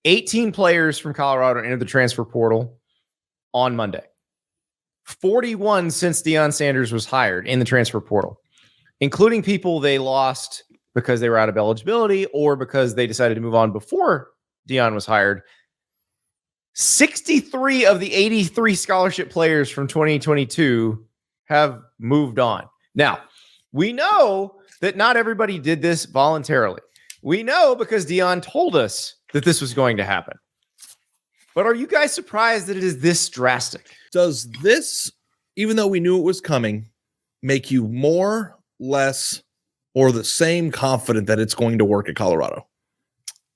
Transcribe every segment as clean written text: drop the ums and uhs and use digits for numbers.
18 players from Colorado entered the transfer portal on Monday. 41 since Deion Sanders was hired in the transfer portal, including people they lost because they were out of eligibility or because they decided to move on before Deion was hired. 63 of the 83 scholarship players from 2022 have moved on. Now, we know that not everybody did this voluntarily. We know because Deion told us that this was going to happen. But are you guys surprised that it is this drastic? Does this, even though we knew it was coming, make you more, less, or the same confident that it's going to work at Colorado?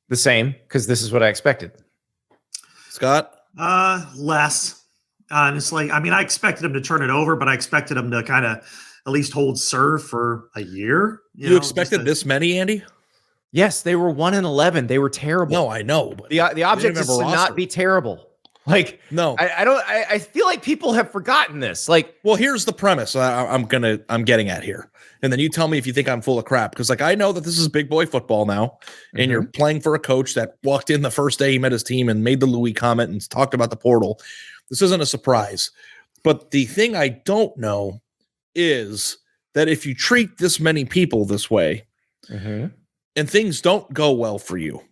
The same, because this is what I expected. Scott? Less, honestly. I mean, I expected him to turn it over, but I expected him to kind of at least hold serve for a year. You expected this many, Andy? Yes, they were 1-11. They were terrible. No, I know. But the object is to not be terrible. Like, no, I feel like people have forgotten this. Like, well, here's the premise I'm getting at here. And then you tell me if you think I'm full of crap. Because like, I know that this is big boy football now, and you're playing for a coach that walked in the first day he met his team and made the Louis comment and talked about the portal. This isn't a surprise. But the thing I don't know is that if you treat this many people this way, and things don't go well for you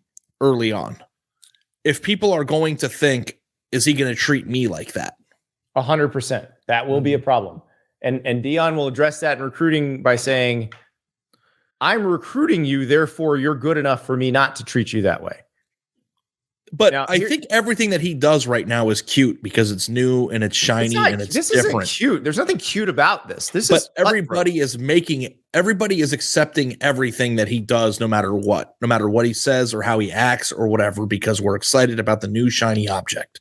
early on, if people are going to think, is he going to treat me like that? 100%. That will be a problem. And Deion will address that in recruiting by saying, I'm recruiting you, therefore you're good enough for me not to treat you that way. But now, I think everything that he does right now is cute because it's new and it's shiny and it's different. Isn't cute. There's nothing cute about this. But everybody is accepting everything that he does, no matter what he says or how he acts or whatever, because we're excited about the new shiny object.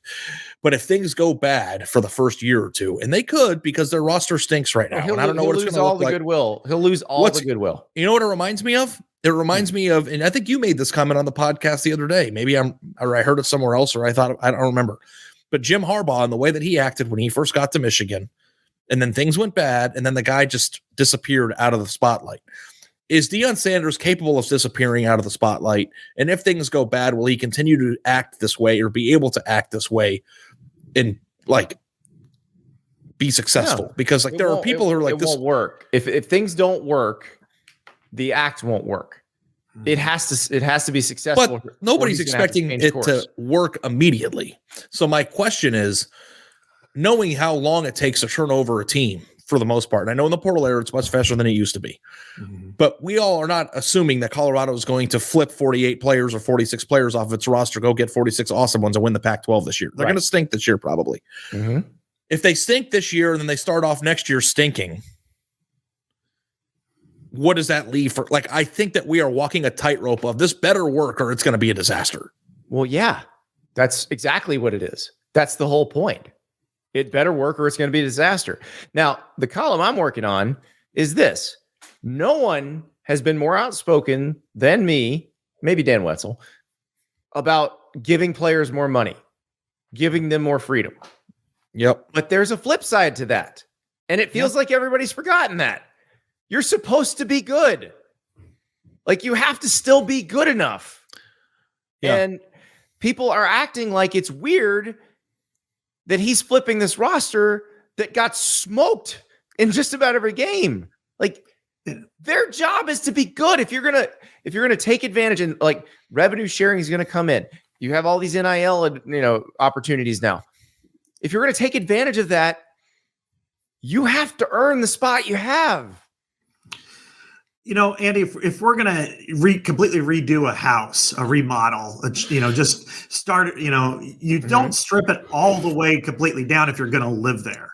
But if things go bad for the first year or two, and they could because their roster stinks right now, and I don't know what it's going to look like. He'll lose all the goodwill. You know what it reminds me of? It reminds me of, and I think you made this comment on the podcast the other day. Maybe I heard it somewhere else, or I don't remember. But Jim Harbaugh and the way that he acted when he first got to Michigan, and then things went bad, and then the guy just disappeared out of the spotlight. Is Deion Sanders capable of disappearing out of the spotlight? And if things go bad, will he continue to act this way or be able to act this way and like be successful? Because like there are people who are like, this won't work. If things don't work, the act won't work. It has to be successful. But nobody's expecting it to work immediately. So my question is, knowing how long it takes to turn over a team for the most part, and I know in the portal era it's much faster than it used to be, but we all are not assuming that Colorado is going to flip 48 players or 46 players off of its roster, go get 46 awesome ones and win the Pac-12 this year. They're going to stink this year probably. If they stink this year and then they start off next year stinking, what does that leave for? Like, I think that we are walking a tightrope of this better work or it's going to be a disaster. Well, yeah, that's exactly what it is. That's the whole point. It better work or it's going to be a disaster. Now, the column I'm working on is this. No one has been more outspoken than me, maybe Dan Wetzel, about giving players more money, giving them more freedom. Yep. But there's a flip side to that. And it feels like everybody's forgotten that. You're supposed to be good. Like, you have to still be good enough. Yeah. And people are acting like it's weird that he's flipping this roster that got smoked in just about every game. Like, their job is to be good. If you're gonna take advantage, and like revenue sharing is gonna come in. You have all these NIL, opportunities now. If you're gonna take advantage of that, you have to earn the spot you have. Andy, if we're going to completely redo a house, a remodel, just start, you don't strip it all the way completely down if you're going to live there.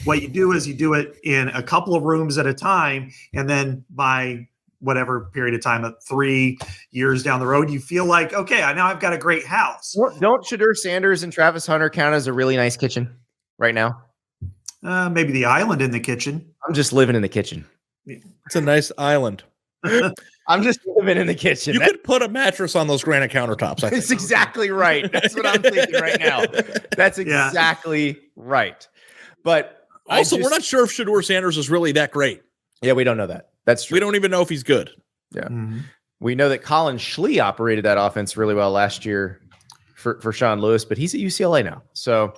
What you do is you do it in a couple of rooms at a time. And then by whatever period of time, 3 years down the road, you feel like, okay, now I've got a great house. Don't Shedeur Sanders and Travis Hunter count as a really nice kitchen right now? Maybe the island in the kitchen. I'm just living in the kitchen. It's a nice island. I'm just living in the kitchen. You could put a mattress on those granite countertops. That's exactly right. That's what I'm thinking right now. That's exactly right. But also, we're not sure if Shedeur Sanders is really that great. Yeah, we don't know that. That's true. We don't even know if he's good. Yeah. We know that Colin Schlee operated that offense really well last year for Sean Lewis, but he's at UCLA now. So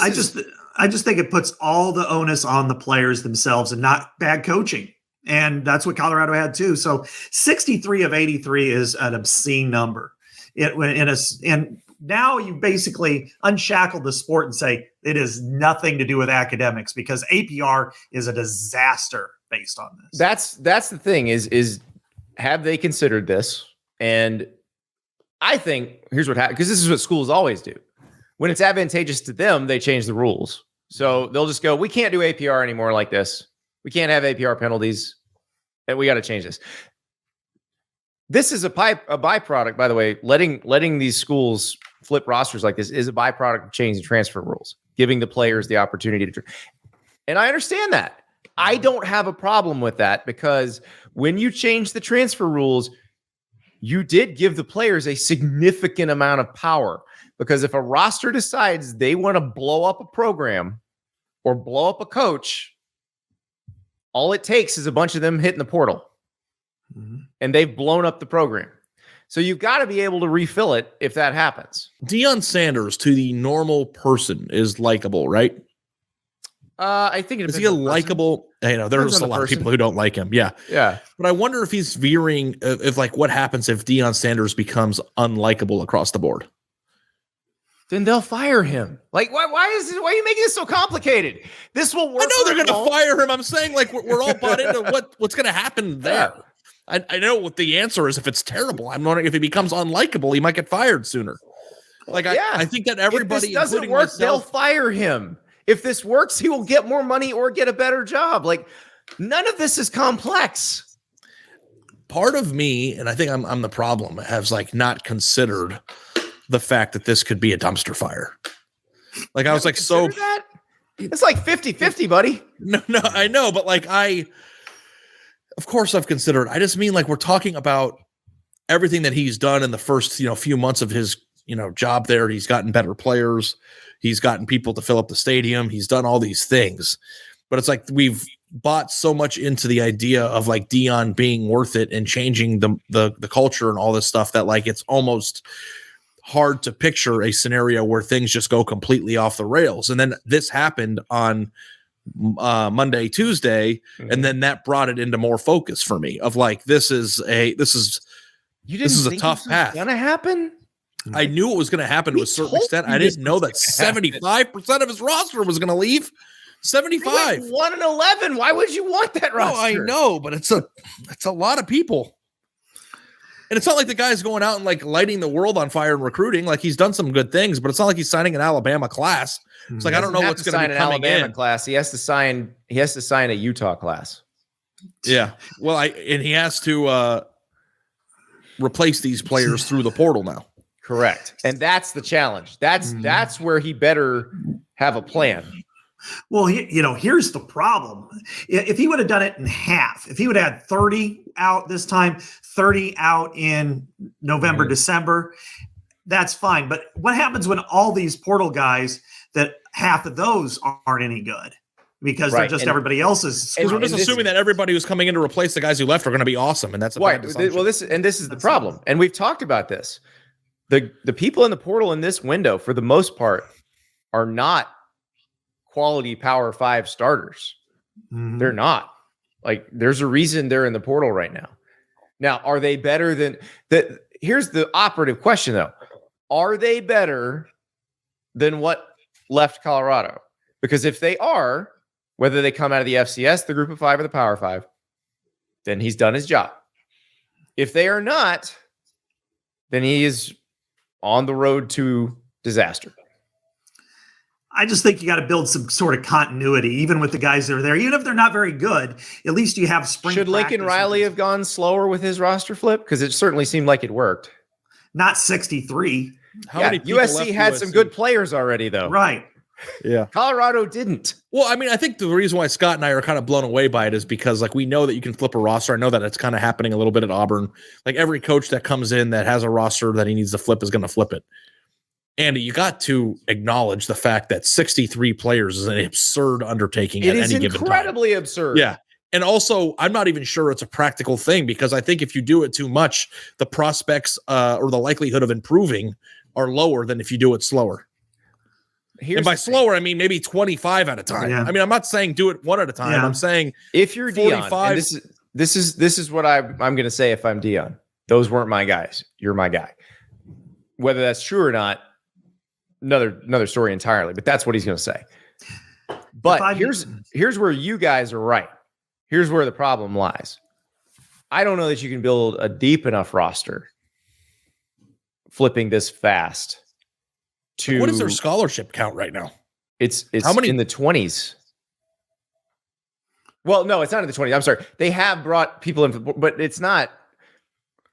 I just think it puts all the onus on the players themselves and not bad coaching. And that's what Colorado had too. So 63 of 83 is an obscene number. And now you basically unshackle the sport and say it has nothing to do with academics because APR is a disaster based on this. That's the thing is have they considered this? And I think here's what happens, because this is what schools always do. When it's advantageous to them, they change the rules. So they'll just go, we can't do APR anymore like this. We can't have APR penalties, and we got to change this. This is a byproduct, by the way. Letting these schools flip rosters like this is a byproduct of changing transfer rules, giving the players the opportunity to. And I understand that. I don't have a problem with that, because when you change the transfer rules, you did give the players a significant amount of power. Because if a roster decides they want to blow up a program or blow up a coach, all it takes is a bunch of them hitting the portal. Mm-hmm. And they've blown up the program. So you've got to be able to refill it if that happens. Deion Sanders to the normal person is likable, right? I think it is he a likable? You know, there's a lot of people who don't like him. Yeah. But I wonder if he's veering. If like, what happens if Deion Sanders becomes unlikable across the board? Then they'll fire him. Like, why are you making this so complicated? This will work. I know they're going to fire him. I'm saying, like, we're all bought into what's going to happen there. Yeah. I know what the answer is if it's terrible. I'm wondering if he becomes unlikable, he might get fired sooner. Like, I think that everybody, if this doesn't work, they'll fire him. If this works, he will get more money or get a better job. Like, none of this is complex. Part of me, and I think I'm the problem, has like not considered the fact that this could be a dumpster fire. Like, I was like, so that? It's like 50-50, buddy. No, I know, but like of course I've considered. I just mean, like, we're talking about everything that he's done in the first, few months of his, job there. He's gotten better players. He's gotten people to fill up the stadium. He's done all these things, but it's like we've bought so much into the idea of like Deion being worth it and changing the culture and all this stuff that like it's almost hard to picture a scenario where things just go completely off the rails. And then this happened on Monday, Tuesday, and then that brought it into more focus for me of like this is a tough path. Gonna happen. I knew it was going to happen to a certain extent. I didn't know that 75% of his roster was going to leave. 75. 1-11. Why would you want that roster? No, I know, but it's a lot of people. And it's not like the guy's going out and like lighting the world on fire and recruiting. Like, he's done some good things, but it's not like he's signing an Alabama class. It's like, I don't know what's going to be coming Alabama in. Class. He has to sign a Utah class. Yeah. Well, and he has to replace these players through the portal now. Correct. And that's the challenge. That's where he better have a plan. Well, here's the problem. If he would have done it in half, if he would have had 30 out this time, 30 out in November, December, that's fine. But what happens when all these portal guys, that half of those aren't any good? Because they're just everybody else's. Because we're just assuming that everybody who's coming in to replace the guys who left are going to be awesome. And that's a bad assumption. Well, this is the problem. And we've talked about this. The people in the portal in this window, for the most part, are not quality Power 5 starters. Mm-hmm. They're not. Like, there's a reason they're in the portal right now. Now, are they better than that? Here's the operative question, though. Are they better than what left Colorado? Because if they are, whether they come out of the FCS, the Group of 5, or the Power 5, then he's done his job. If they are not, then he is on the road to disaster. I just think you got to build some sort of continuity, even with the guys that are there. Even if they're not very good, at least you have spring. Should Lincoln Riley have gone slower with his roster flip? Because it certainly seemed like it worked. Not 63. USC had some good players already, though. Right. Yeah. Colorado didn't. Well, I mean, I think the reason why Scott and I are kind of blown away by it is because, like, we know that you can flip a roster. I know that it's kind of happening a little bit at Auburn. Like, every coach that comes in that has a roster that he needs to flip is going to flip it. And you got to acknowledge the fact that 63 players is an absurd undertaking at any given time. It is incredibly absurd. Yeah. And also, I'm not even sure it's a practical thing, because I think if you do it too much, the prospects or the likelihood of improving are lower than if you do it slower. And by slower, I mean maybe 25 at a time. Yeah. I mean, I'm not saying do it one at a time. Yeah. I'm saying if you're 45. Deion, and this is what I'm going to say. If I'm Deion, those weren't my guys. You're my guy. Whether that's true or not, another story entirely. But that's what he's going to say. But here's where you guys are right. Here's where the problem lies. I don't know that you can build a deep enough roster flipping this fast. What is their scholarship count right now? It's how many in the 20s? Well, no, it's not in the 20s. I'm sorry. They have brought people in, but it's not.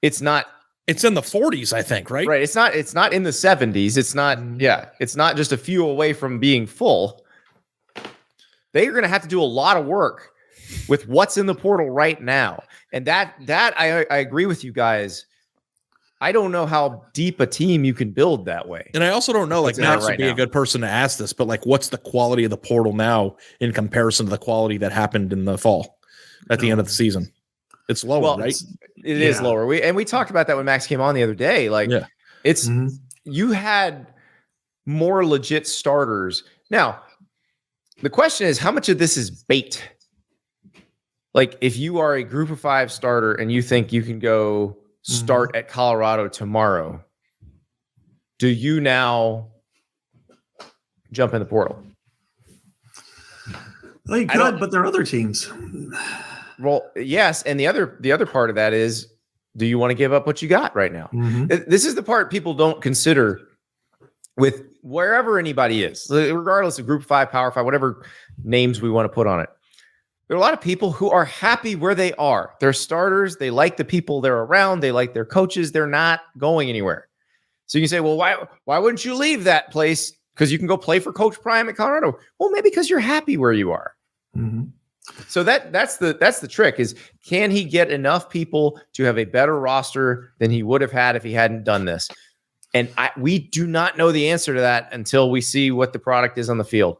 It's in the 40s, I think, right? Right. It's not in the 70s. It's not. Yeah. It's not just a few away from being full. They are going to have to do a lot of work with what's in the portal right now, and that I agree with you guys. I don't know how deep a team you can build that way. And I also don't know, like, Max would be a good person to ask this, but like, what's the quality of the portal now in comparison to the quality that happened in the fall at the end of the season? It's lower, right? It is lower. We talked about that when Max came on the other day. Like, you had more legit starters. Now, the question is, how much of this is bait? Like, if you are a group of 5 starter and you think you can go start at Colorado tomorrow, do you now jump in the portal? Well, you could, but there are other teams. Well, yes, and the other part of that is, do you want to give up what you got right now? This is the part people don't consider with wherever anybody is, regardless of Group 5, Power 5, whatever names we want to put on it. There are a lot of people who are happy where they are. They're starters. They like the people they're around. They like their coaches. They're not going anywhere. So you can say, well, why wouldn't you leave that place? Because you can go play for Coach Prime at Colorado. Well, maybe because you're happy where you are. So that's the trick is, can he get enough people to have a better roster than he would have had if he hadn't done this? And we do not know the answer to that until we see what the product is on the field.